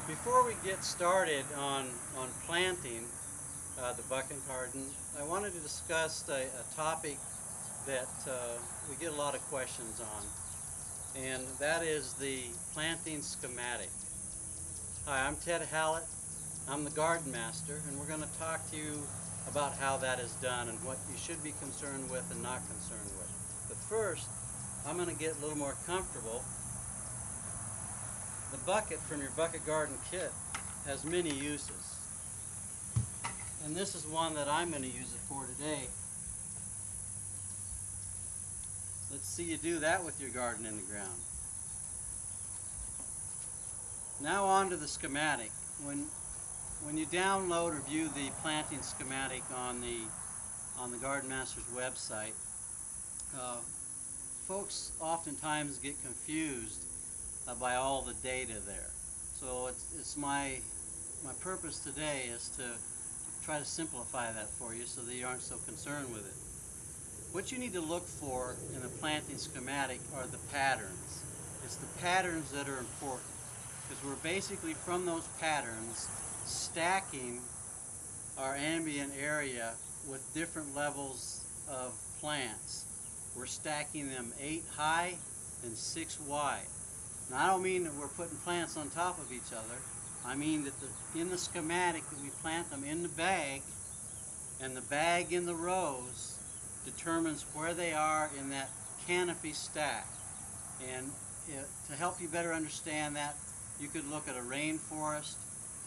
Before we get started on planting the bucket garden, I wanted to discuss a topic that we get a lot of questions on, and that is the planting schematic. Hi, I'm Ted Hallett. I'm the garden master, and we're going to talk to you about how that is done and what you should be concerned with and not concerned with. But first, I'm going to get a little more comfortable. The bucket from your bucket garden kit has many uses, and this is one that I'm going to use it for today. Let's see you do that with your garden in the ground. Now on to the schematic. When you download or view the planting schematic on the Garden Master's website, folks oftentimes get confused by all the data there. So it's my purpose today is to try to simplify that for you so that you aren't so concerned with it. What you need to look for in a planting schematic are the patterns. It's the patterns that are important, because we're basically from those patterns stacking our ambient area with different levels of plants. We're stacking them 8 high and 6 wide. Now, I don't mean that we're putting plants on top of each other. I mean that in the schematic that we plant them in the bag, and the bag in the rows determines where they are in that canopy stack. And to help you better understand that, you could look at a rainforest,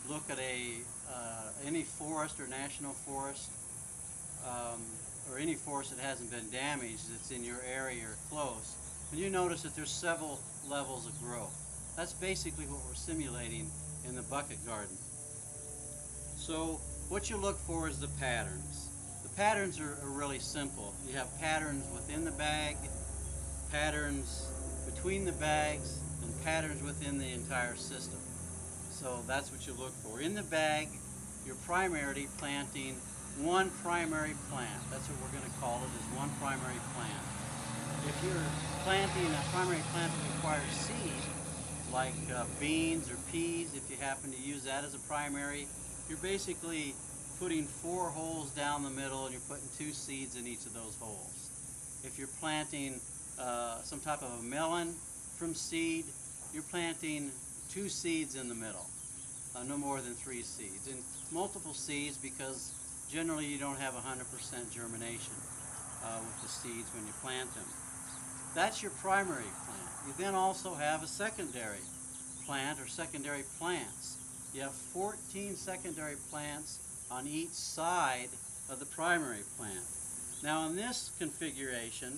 look at any forest or national forest, or any forest that hasn't been damaged that's in your area or close. And you notice that there's several levels of growth. That's basically what we're simulating in the bucket garden. So what you look for is the patterns. The patterns are really simple. You have patterns within the bag, patterns between the bags, and patterns within the entire system. So that's what you look for. In the bag, you're primarily planting one primary plant. That's what we're going to call it, is one primary plant. If you're planting a primary plant that requires seed, like beans or peas, if you happen to use that as a primary, you're basically putting 4 holes down the middle and you're putting 2 seeds in each of those holes. If you're planting some type of a melon from seed, you're planting 2 seeds in the middle, no more than 3 seeds. And multiple seeds, because generally you don't have 100% germination with the seeds when you plant them. That's your primary plant. You then also have a secondary plant or secondary plants. You have 14 secondary plants on each side of the primary plant. Now in this configuration,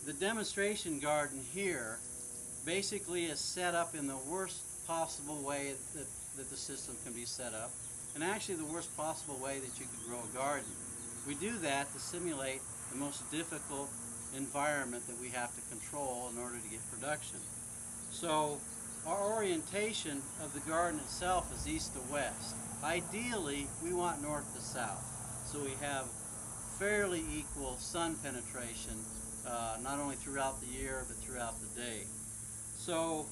the demonstration garden here basically is set up in the worst possible way that the system can be set up, and actually the worst possible way that you could grow a garden. We do that to simulate the most difficult environment that we have to control in order to get production. So our orientation of the garden itself is east to west. Ideally, we want north to south, so we have fairly equal sun penetration, not only throughout the year but throughout the day. So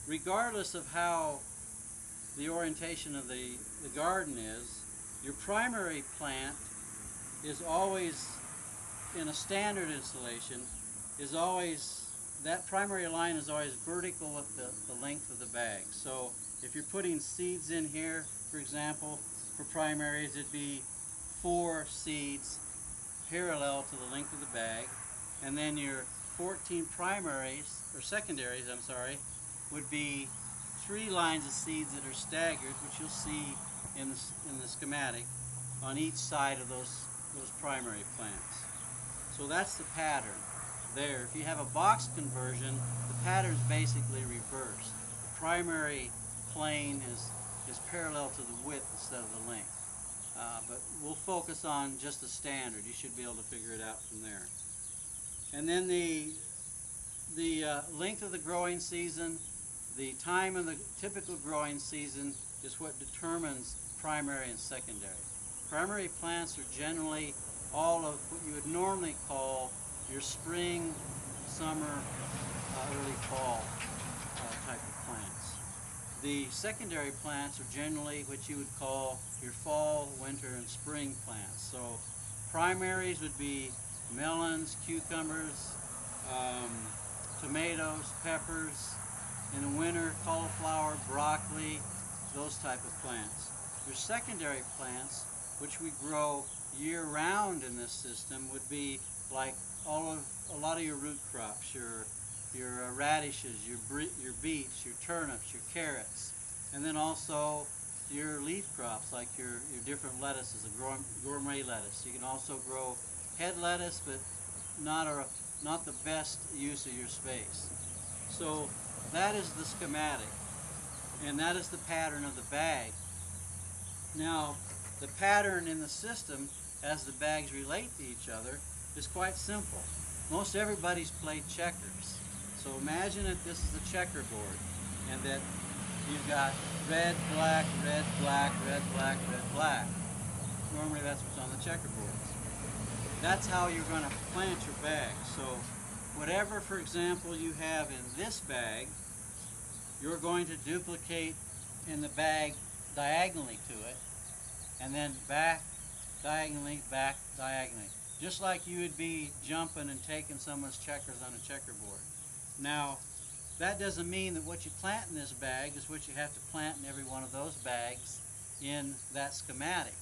regardless of how the orientation of the garden is, your primary plant is always, in a standard installation, that primary line is always vertical with the length of the bag. So if you're putting seeds in here, for example, for primaries, it'd be 4 seeds parallel to the length of the bag, and then your 14 primaries, or secondaries, I'm sorry, would be 3 lines of seeds that are staggered, which you'll see in the schematic, on each side of those primary plants. So that's the pattern there. If you have a box conversion, the pattern's basically reversed. The primary plane is parallel to the width instead of the length. But we'll focus on just the standard. You should be able to figure it out from there. And then the length of the growing season, the time of the typical growing season is what determines primary and secondary. Primary plants are generally all of what you would normally call your spring, summer, early fall type of plants. The secondary plants are generally what you would call your fall, winter, and spring plants. So primaries would be melons, cucumbers, tomatoes, peppers. In the winter, cauliflower, broccoli, those type of plants. Your secondary plants, which we grow year-round in this system, would be like a lot of your root crops, your radishes, your beets, your turnips, your carrots, and then also your leaf crops like your different lettuces, a gourmet lettuce. You can also grow head lettuce, but not the best use of your space. So that is the schematic, and that is the pattern of the bag. Now, the pattern in the system as the bags relate to each other is quite simple. Most everybody's played checkers. So imagine that this is a checkerboard and that you've got red, black, red, black, red, black, red, black. Normally that's what's on the checkerboards. That's how you're going to plant your bag. So whatever, for example, you have in this bag, you're going to duplicate in the bag diagonally to it, and then back diagonally, back diagonally. Just like you would be jumping and taking someone's checkers on a checkerboard. Now, that doesn't mean that what you plant in this bag is what you have to plant in every one of those bags in that schematic.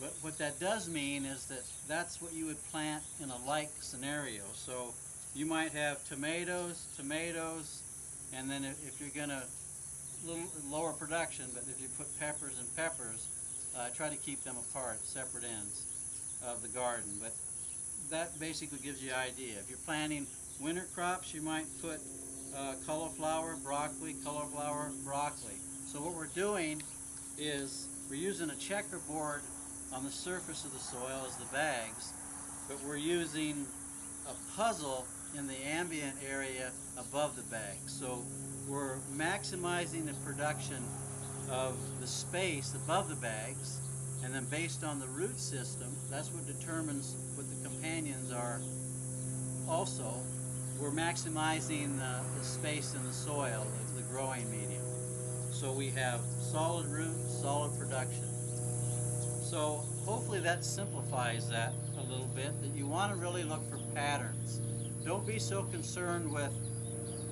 But what that does mean is that that's what you would plant in a like scenario. So you might have tomatoes, and then if you're going to little lower production, but if you put peppers and peppers, try to keep them apart, separate ends of the garden. But that basically gives you an idea. If you're planting winter crops, you might put cauliflower, broccoli, cauliflower, broccoli. So what we're doing is we're using a checkerboard on the surface of the soil as the bags, but we're using a puzzle in the ambient area above the bag. So we're maximizing the production of the space above the bags, and then based on the root system, that's what determines what the companions are. Also, we're maximizing the space in the soil, the growing medium. So we have solid roots, solid production. So hopefully that simplifies that a little bit, that you want to really look for patterns. Don't be so concerned with,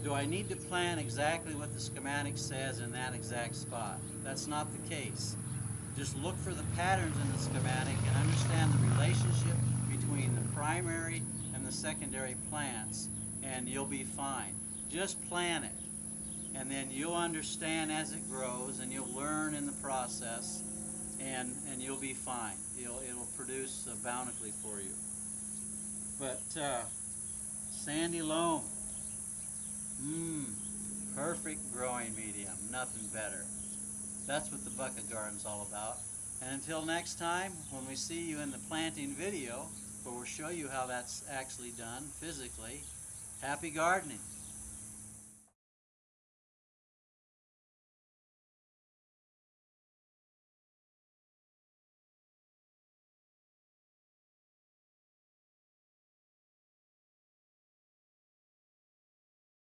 do I need to plant exactly what the schematic says in that exact spot? That's not the case. Just look for the patterns in the schematic and understand the relationship between the primary and the secondary plants, and you'll be fine. Just plant it, and then you'll understand as it grows, and you'll learn in the process, and you'll be fine. It'll produce bountifully for you. But sandy loam, perfect growing medium, nothing better. That's what the bucket garden's all about. And until next time, when we see you in the planting video, where we'll show you how that's actually done physically, happy gardening.